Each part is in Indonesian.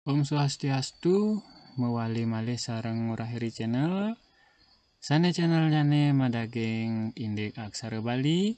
Om Swastiastu, mewali malih sareng ngurahiri channel. Sane channel jane madaging indik aksara Bali,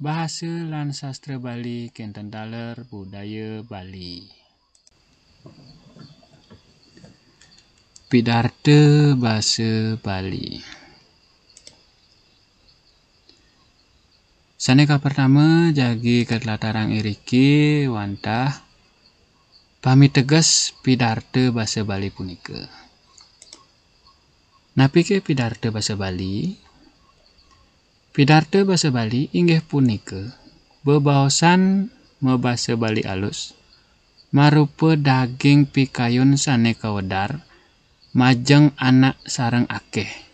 bahasa lan sastra Bali kenten daler budaya Bali. Pidarte basa Bali. Saneka pertama jagi ketlatarang iriki wantah pamiteges pidarte basa Bali punika. Napike pidarte basa Bali? Pidarte basa Bali inggih punika bebaosan mebasa Bali alus marupa daging pikayun sane kawedar majeng anak sareng akeh.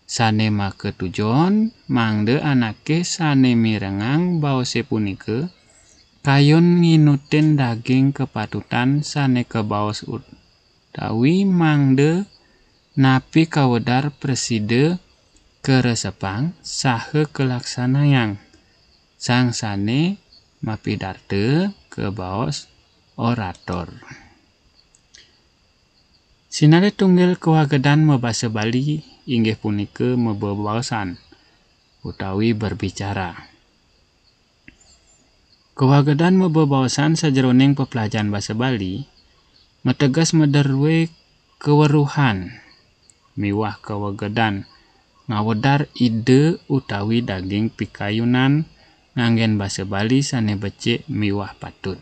Sane make tujon mangde anake sane mirengang baose punika kayun nginutin daging kepatutan sane kebaos utawi mangde napi kawedar preside keresepang saha kelaksanayang sang sane mapidarte kebaos orator. Sinare tunggil kewagedan mebasa Bali inggih punika mebebaosan utawi berbicara. Kewagedan mebebaosan sajeroning pepelajaran basa Bali metegas mederwe keweruhan miwah kewagedan ngawedar ide utawi daging pikayunan nganggen basa Bali sane becik miwah patut.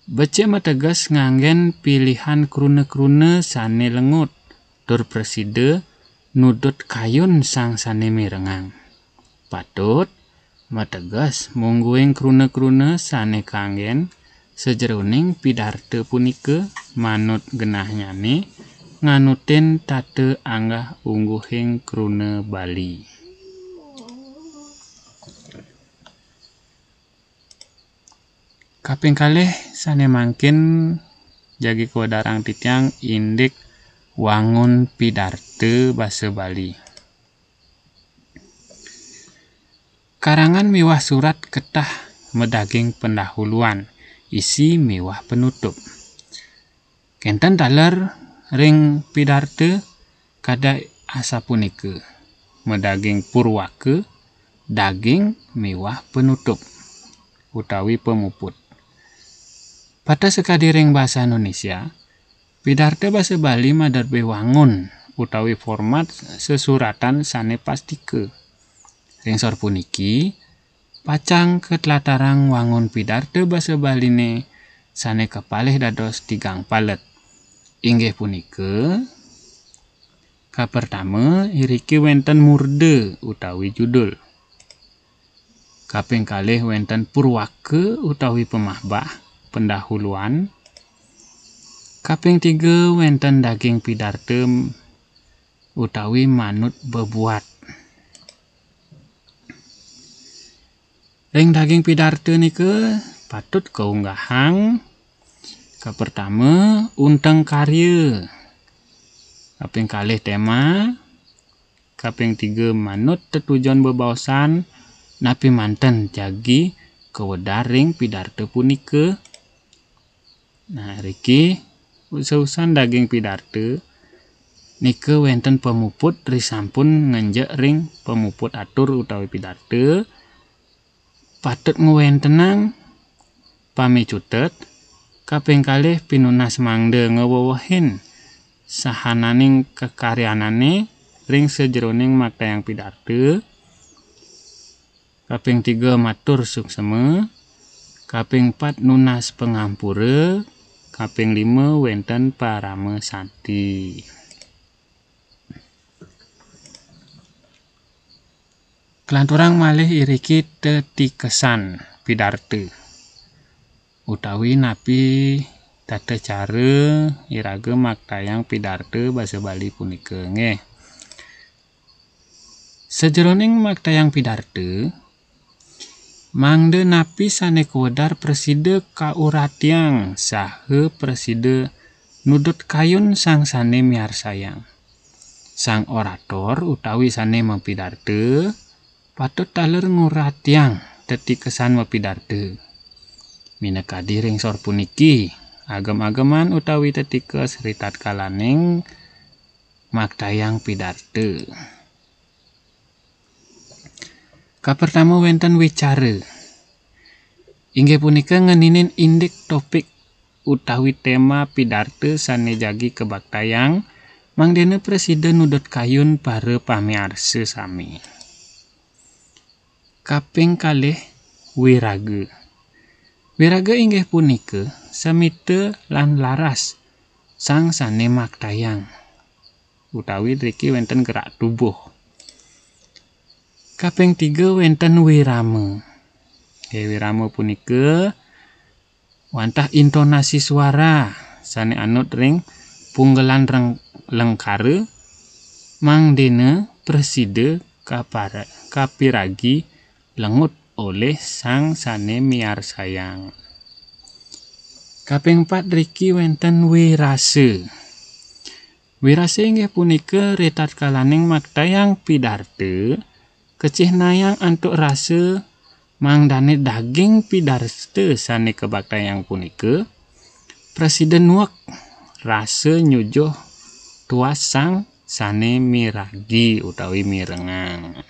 Becik metegas nganggen pilihan krune-krune sane lengut tur preside nudut kayun sang sane mirengang. Patut metegas mungguing krune-krune sane kanggen sajeroning pidarte punika manut genahnyane nganutin tate anggah ungguhing krune Bali. Kaping kalih sane mangkin jagi kewedarang titiang indik wangun pidarte basa Bali. Karangan miwah surat ketah medaging pendahuluan, isi miwah penutup. Kenten daler ring pidarte kada asa punika medaging purwake, daging miwah penutup utawi pemuput. Pada sekadi ring bahasa Indonesia, pidarte basa Bali maderbe wangun utawi format sesuratan sane pastike. Ring sor puniki pacang ketlatarang wangun pidarte basa Baline sane kepalih dados tigang palet. Inggih punika kapertama iriki wenten murde utawi judul. Kaping kalih wenten purwake utawi pemahbah pendahuluan. Kaping tiga wenten daging pidarte utawi manut bebuat. Ring daging pidarte nika patut kaunggahang. Kapertama unteng karya. Kaping kalih tema. Kaping tiga manut tetujon bebaosan napi manten jagi kewedar ring pidarte punika. Nah, riki usah-usan daging pidarte nika wenten pemuput risampun ngenjek ring pemuput atur utawi pidarte. Patut ngwentenang pamicutet. Kaping kalih pinunas mangde ngewewehin sahananing kekaryanane ring sajeroning maktayang pidarte. Kaping tiga matur suksema. Kaping 4 nunas pengampura. Kaping 5 wenten parama santi. Kelanturang malih iriki tetikesan pidarte utawi napi tata cara iraga maktayang pidarte basa Bali punika nggih. Sajeroning maktayang pidarte mangde napi sane kewedar preside kauratiang saha preside nudut kayun sang sane miarsayang. Sang orator utawi sane mapidarte patut taler nguratiang tetikesan mapidarte. minekadi ring sor puniki agem-ageman utawi tetikes ritat kalaning maktayang pidarte. Kapertama wenten wicara. Inggih punika ngeninin indik topik utawi tema pidarte sanejagi kebaktayang mangdene presiden nudut kayun para pamiarsa sami. Kaping kalih wiraga. Wiraga inggih punika samita lan laras sang sane maktayang utawi riki wenten gerak tubuh. Kaping 3 wenten wirama. Wirama punika wantah intonasi suara sane anut ring punggelan lengkara mangdene preside kapiragi lengut oleh sang sane miarsayang. Kaping 4 riki wenten wirase. Wirase inggih punika ritat kalaning maktayang pidarte kecih nayang antuk rase mangdane daging pidarte sane kebaktayang punika presiden nuek rase nyujuh tuas sang sane miragi utawi mirengang.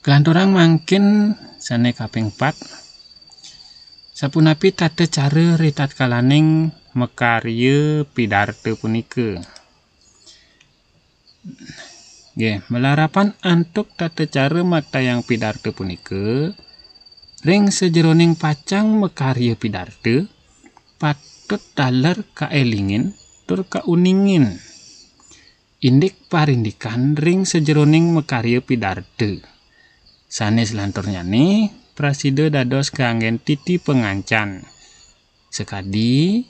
Kelanturang mangkin sane kaping 4 sapunapi tata cara ritat kalaning makarya pidarte punika. Melarapan antuk tata cara maktayang pidarte punika ring sejeroning pacang makarya pidarte patut daler kaelingin tur kauningin indik parindikan ring sejeroning makarya pidarte. Sanes lanturnyane prasida dados kanggen titi pengancan. Sekadi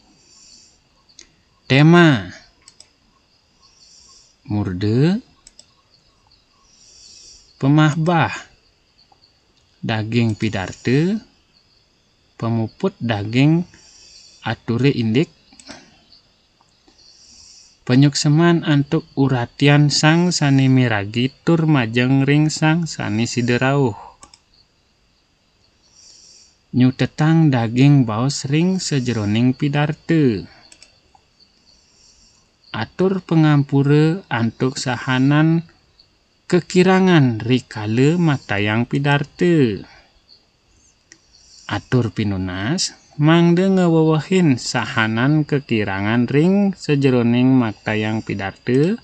tema murde, pemahbah, daging pidarte, pemuput daging ature indik, penyukseman antuk uratian sang sane miragi tur majeng ring sang sane siderauh. Nyutetang daging baos ring sejeroning pidarte. Atur pengampura antuk sahanan kekirangan rikala maktayang pidarte. Atur pinunas mangde ngewewehin sahanan kekirangan ring sejeroning maktayang pidarte.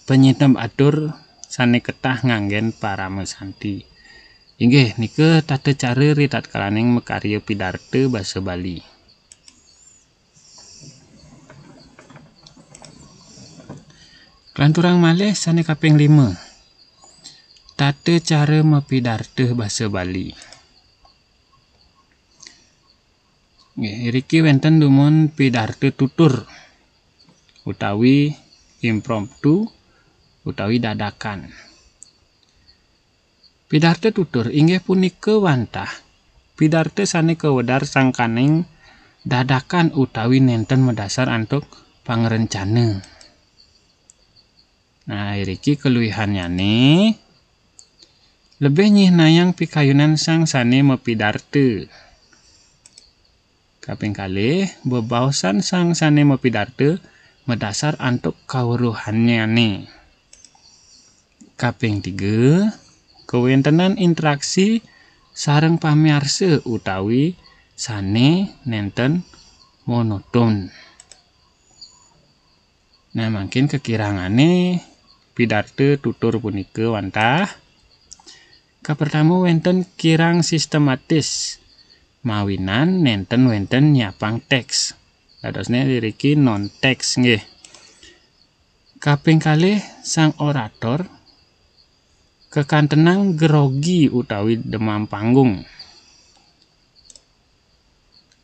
Penyitem atur sane ketah nganggen paramesanti. Inggih nike tata cara ritat kalaning makarya pidarte basa Bali. Kelanturang malih sane kaping 5. Tata cara mapidarte basa Bali. Riki wenten dumun pidarte tutur utawi impromptu utawi dadakan. Pidarte tutur inggih punika wantah pidarte sane kewedar sangkaning dadakan utawi nenten medasar antuk pangrencana. Nah, riki keluwihannyane lebih nyih nayang pikayunan sang sane mapidarte. Kaping kalih bebaosan sang sane mapidarte medasar antuk kawruhannyane. Kaping 3 kewentenan interaksi sareng pamiarsa utawi sane nenten monoton. Nah, mungkin kekirangane pidarte tutur punika wantah. Kapertama wenten kirang sistematis mawinan nenten wenten nyapang teks. Dadosne diriki non teks nggih. Kaping kalih sang orator kekantenang grogi utawi demam panggung.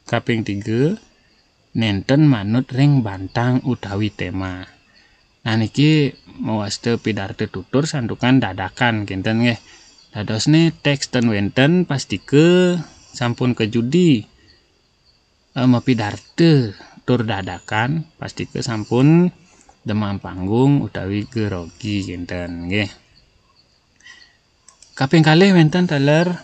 Kaping 3 nenten manut ring bantang utawi tema. Nah niki mawaste pidarte tutur santukan dadakan kinten nggih. Dadosne teks ten wenten pastike sampun kejudi mapidarte tur dadakan pastike sampun demam panggung utawi grogi kinten nggih. Kaping kalih wonten teler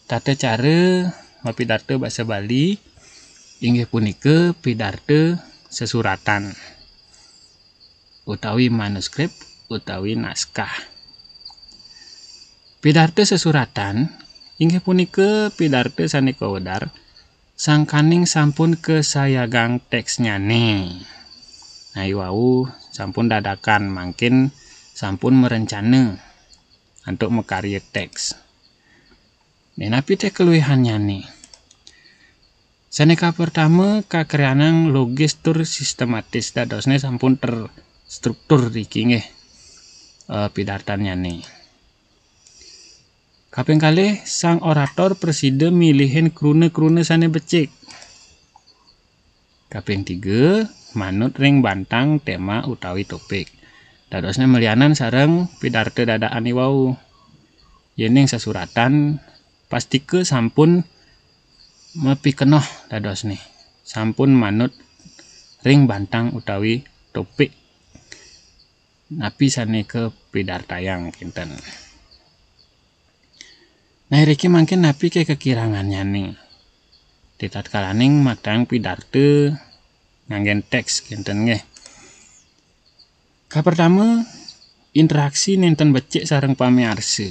tata cara mapidarte basa Bali inggih punika pidarte sesuratan utawi manuskrip utawi naskah. Pidarte sesuratan inggih punika pidarte sanika wedar sangkaning sampun kesayagang teks nyane. Nah iwau sampun dadakan mangkin sampun merencana untuk mekarya teks. Napi teh keluwihannya nih. Sanika pertama kakreanang logis tur sistematis dadosne sampun terstruktur iki nggih pidartannya nih. Kaping kalih sang orator preside milihin krune-krune sane becik. Kaping 3 manut ring bantang tema utawi topik. Dadosne melianan sareng pidarte dadaan iwau. Yening sesuratan pastike sampun mepikenoh dadosne. Sampun manut ring bantang utawi topik. Napi sane ke pidartayang kinten. Nah riki mangkin napi ke kekirangannya nih. Ditatkalaning matang pidarte nganggen teks kinten nggih. Kapertama interaksi nenten becik sareng pamiarsa.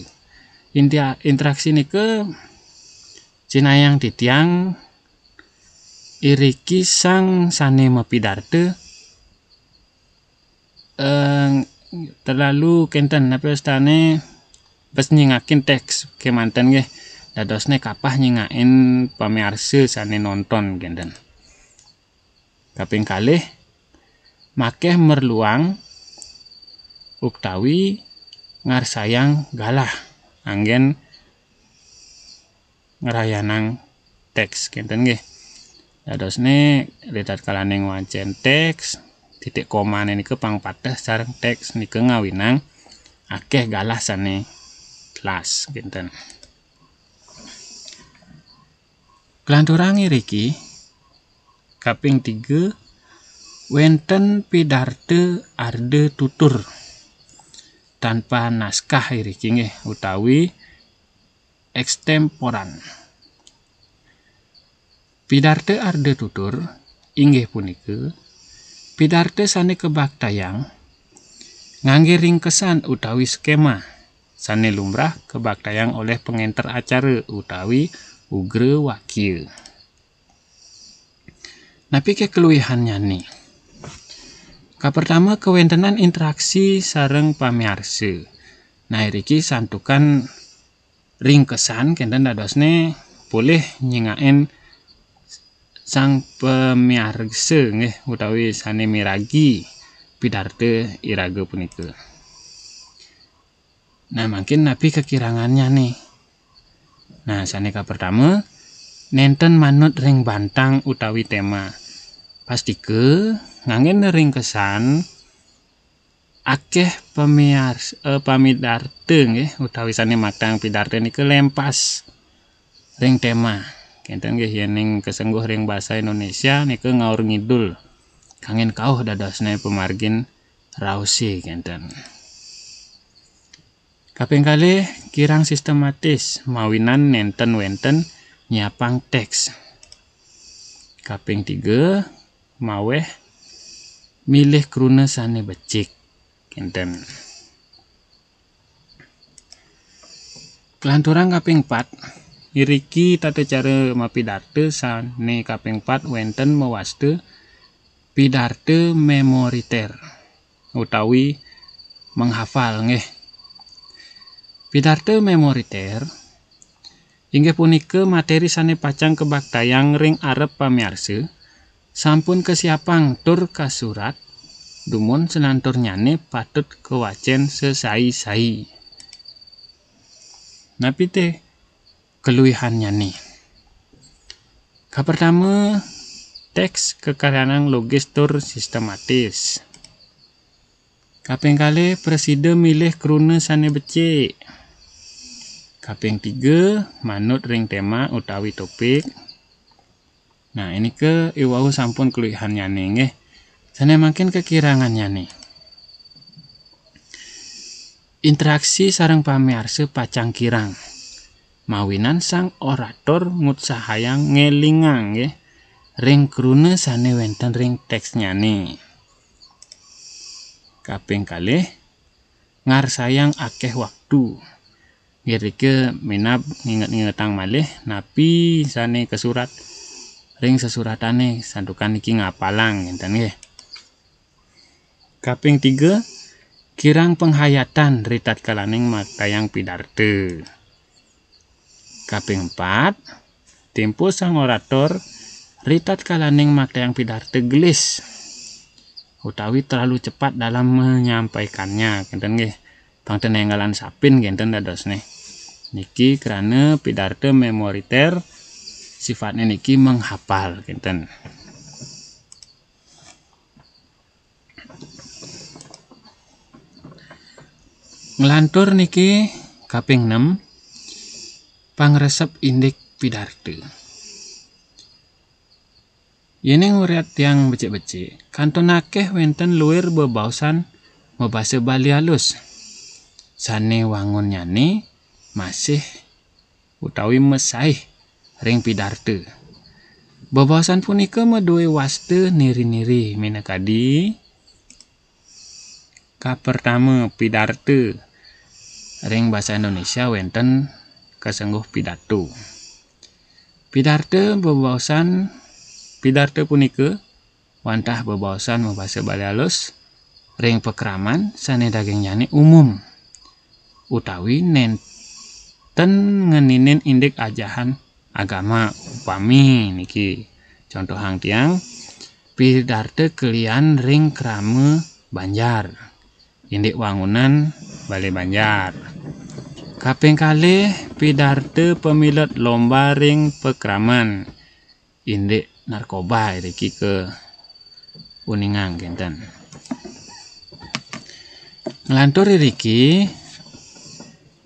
Interaksi nike cinayang titiang iriki sang sane mapidarte terlalu kenten napi astane pas nyingakin teks kemanten nggih dadosne kapah nyingain pamiarsa sane nonton kenten. Kaping kalih makeh merluang utawi ngarsayang galah anggen ngerayanang teks kenten nggih. Dadosne ditatkalaning wancen teks titik koma nike pangpateh sareng teks nike ngawinang akeh galah sane kelas kinten. Kelanturang iriki kaping 3 wenten pidarte arde tutur tanpa naskah iriki nggih utawi ekstemporan. Pidarte arde tutur inggih punika pidarte sane kebaktayang ngangge ringkesan utawi skema sane lumrah kebaktayang oleh pengenter acara utawi ugre wakil. Napi ke keluwihannya nih. Kapertama kewentenan interaksi sareng pamiarsa. Nah iki santukan ringkesan kenten dadosne boleh nyingain sang pamiarsa nggih utawi sane miragi pidarte iraga punika. Nah mungkin napi kekirangannya nih. Nah sanika pertama nenten manut ring bantang utawi tema. Pastike nganggen ringkesan akeh pamidarte nggih utawi sane matang pidarte nike lempas ring tema. Kenten nggih yening kesengguh ring basa Indonesia nike ngaur ngidul. Kangen kauh dadosne pemargin rause kenten. Kaping kalih kirang sistematis mawinan nenten wenten nyiapang teks. Kaping 3 maweh milih krune sane becik kinten. Kelanturang kaping 4 iriki tata cara mapidarte sane kaping 4 wenten mewaste pidarte memoriter utawi menghafal nggih. Pidarte memoriter inggih punika materi sane pacang kebaktayang ring arep pamiarsa sampun kesiapang tur kasurat dumun senantur nyane patut kewacen sesai-sai. Napi teh keluwihannya nih. Kapertama teks kekaryanang logis tur sistematis. Kaping kalih preside milih krune sane becik. Kaping 3 manut ring tema utawi topik. Nah ini ke iwau sampun keluwihannya nggih. Sane makin kekirangannya nih. interaksi sareng pamiarsa pacang kirang mawinan sang orator ngutsahayang ngelingang nggih ring kruna sane wenten ring teksnyane. Kaping kalih ngarsayang akeh waktu. Nggih minab nginget-ngingetang malih napi sane kesurat ring sesuratane sandukan iki ngapalang ngenten nggih. Kaping 3 kirang penghayatan ritat kalaning maktayang pidarte. Kaping 4 tempo sang orator ritat kalaning maktayang pidarte gelis utawi terlalu cepat dalam menyampaikannya ngenten nggih. Pangtenenggalan sapin ngenten dadosne. Niki karena pidarte memoriter sifatnya niki menghafal ngenten. Ngelantur niki kaping 6 pangresep indik pidarte. Yen nguriat tiang becik-becik kanton akeh wenten luwir bebaosan mebasa Bali halus. Sane wangun nyane masih utawi mesaih ring pidarte. Bebaosan punika meduwe waste niri-niri minangkadi kapertama pidarte ring basa Indonesia wenten kesengguh pidato. Pidarte punika wantah bebaosan mebasa Bali halus ring pekraman sane daging nyane umum utawi nenten ngeninin indik ajahan agama upami niki contoh hang tiang pidarte kelian ring krama Banjar indik wangunan Bali Banjar. Kaping kalih pidarte pemilet lomba ring pekraman indik narkoba iki ke uningang genten. Ngelantur iki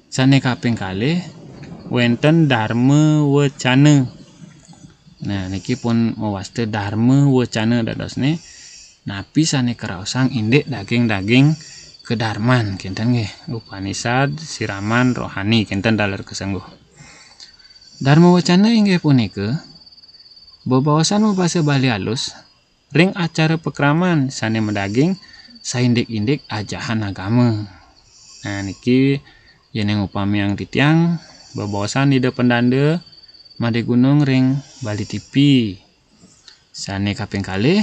sane kaping kalih wenten dharma wacana. Nah niki pun mewaste dharma wacana dadosne napi sane karaosang indik daging-daging kedarman kinten nggih Upanishad siraman rohani kinten daler kesengguh. Dharma wacana inggih punika bebaosan mebasa Bali halus ring acara pekraman sane medaging saindik-indik ajahan agama. Nah niki yen upami yang titiang bebaosan ide pendanda Made Gunung ring Bali TV. Sane kaping kalih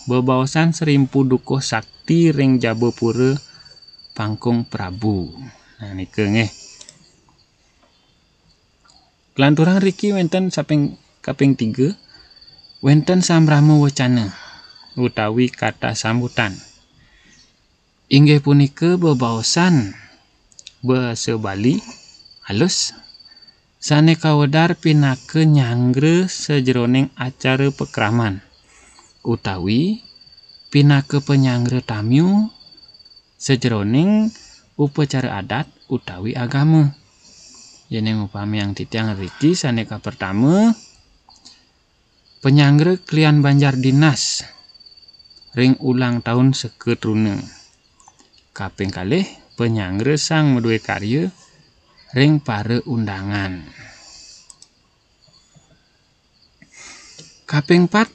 bebaosan serimpu dukuh sakti ring Jabapura Pangkung Prabu. Nah nike nggih. Kelanturan riki wenten saping kaping 3 wenten samrama wacana utawi kata sambutan. Inggih punika bebaosan basa Bali halus sane kawedar pinake nyanggre sajeroning acara pekraman utawi pinake penyangre tamyu sajeroning upacara adat utawi agama. Yen upami yang titiang riki sane pertama penyangre klian Banjar dinas ring ulang tahun seketruna. Kaping kalih penyangre sang meduwe karya ring pare undangan. Kaping 4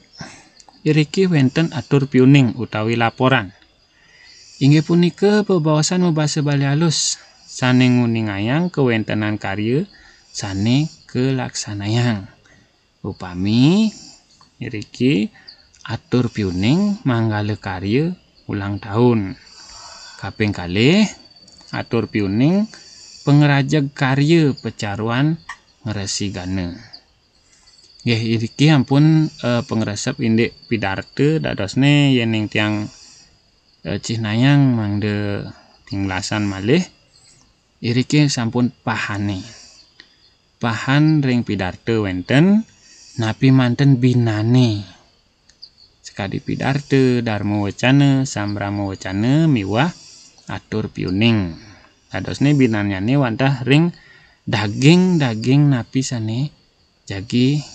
iriki wenten atur piuning utawi laporan. Inggih punika bebaosan mebasa Bali halus sane nguningayang kewentenan karya sane kelaksanayang. Upami iriki atur piuning manggale karya ulang tahun. Kaping kalih atur piuning pengerajeg karya pecaruan ngeresi gana. Nggih iki ampun pengresep indik pidarte dadosne yen tiang Cihnayang mangde tinglasan malih iriki sampun pahane. Pahan ring pidarte wenten napi manten binane. Sekadi pidarte dharma wacana samrama wacana miwah atur piuning. Dadosne binanyane wantah ring daging-daging napi sane jagi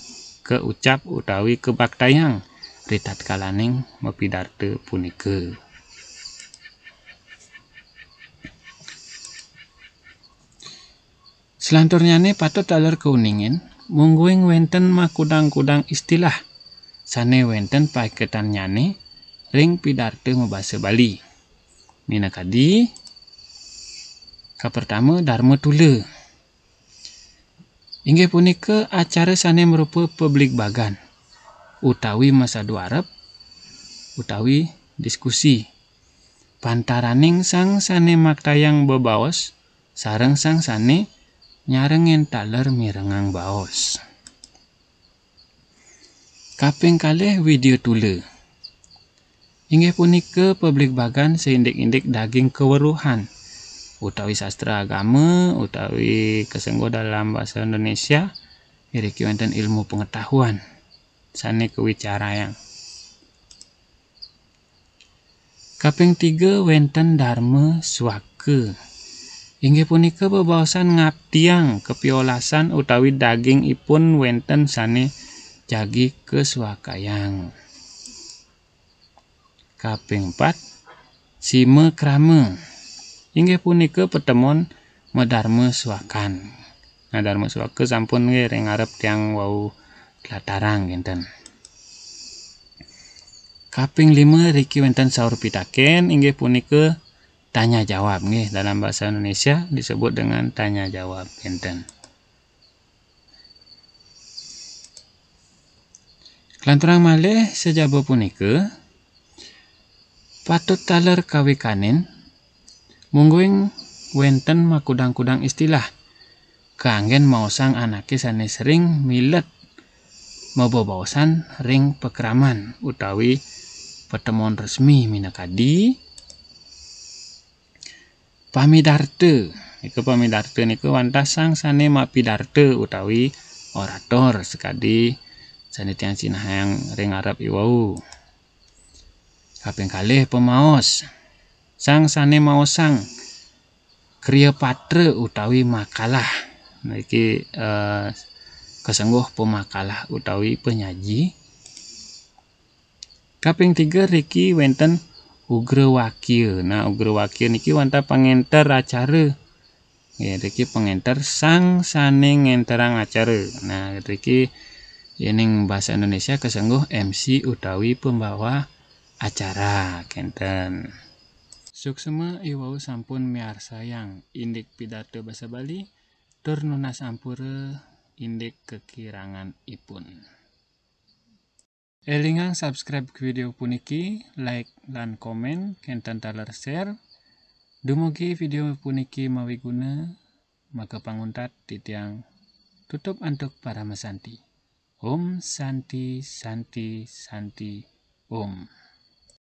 keucap utawi kebaktayang ritat kalaning mepidarte punika. Selanturnyane patut taler keuningin mungguing wenten makudang-kudang istilah sane wenten paiketan nyane ring pidarte mabasa Bali. Minakadi kapertama Dharma Tula. Inggih punika acara sane merupa publik bagan utawi masadu arep utawi diskusi pantaraning sang sane maktayang bebaos sareng sang sane nyarengen taler mirengang baos. Kaping kalih Widya Tula. Inggih punika publik bagan seindik-indik daging keweruhan utawi sastra agama utawi kesenggo dalam bahasa Indonesia iriki wonten ilmu pengetahuan sane kewicarayang. Kaping 3 wenten Dharma Swaka. Inggih punika bebaosan ngabdiang kepiolasan utawi daging ipun wenten sane jagi keswakayang. Kaping 4 Sima Krama. Inggih punika petemon medharma swakan. Nah, dharma swaka sampun nggih ring ngarep tiyang wau dlatarang enten. Kaping 5 riki wenten saur pitaken inggih punika tanya jawab nggih dalam bahasa Indonesia disebut dengan tanya jawab enten. Kelanturang malih sejaba punika patut taler kawikanen mungguing wenten makudang-kudang istilah kaanggen maosang anake sane sering milet mabobaosan ring pekraman utawi petemon resmi minakadi pamidarte. Pamidarte niku wantas sang sane mapidarte utawi orator sekadi sane tiyang cinahayang ring ngarep iwau. Kaping kalih pemaos. Sang sane maosang kriya patra utawi makalah. Niki kesengguh pemakalah utawi penyaji. Kaping 3 riki wenten ugrawakya. Nah, ugrawakya niki wanta pangenter acara. Ya, riki pangenter sang sane ngenterang acara. Nah, riki ning bahasa Indonesia kesengguh MC utawi pembawa acara kenten. Suksema iwau sampun miarsayang indik pidato basa Bali tur nunas ampura indik kekirangan ipun. Elingang subscribe video puniki, like lan komen, kenten taler share. Dumugi video puniki mawiguna, maka panguntat titiang tutup antuk para mesanti. Om Santi Santi Santi Om.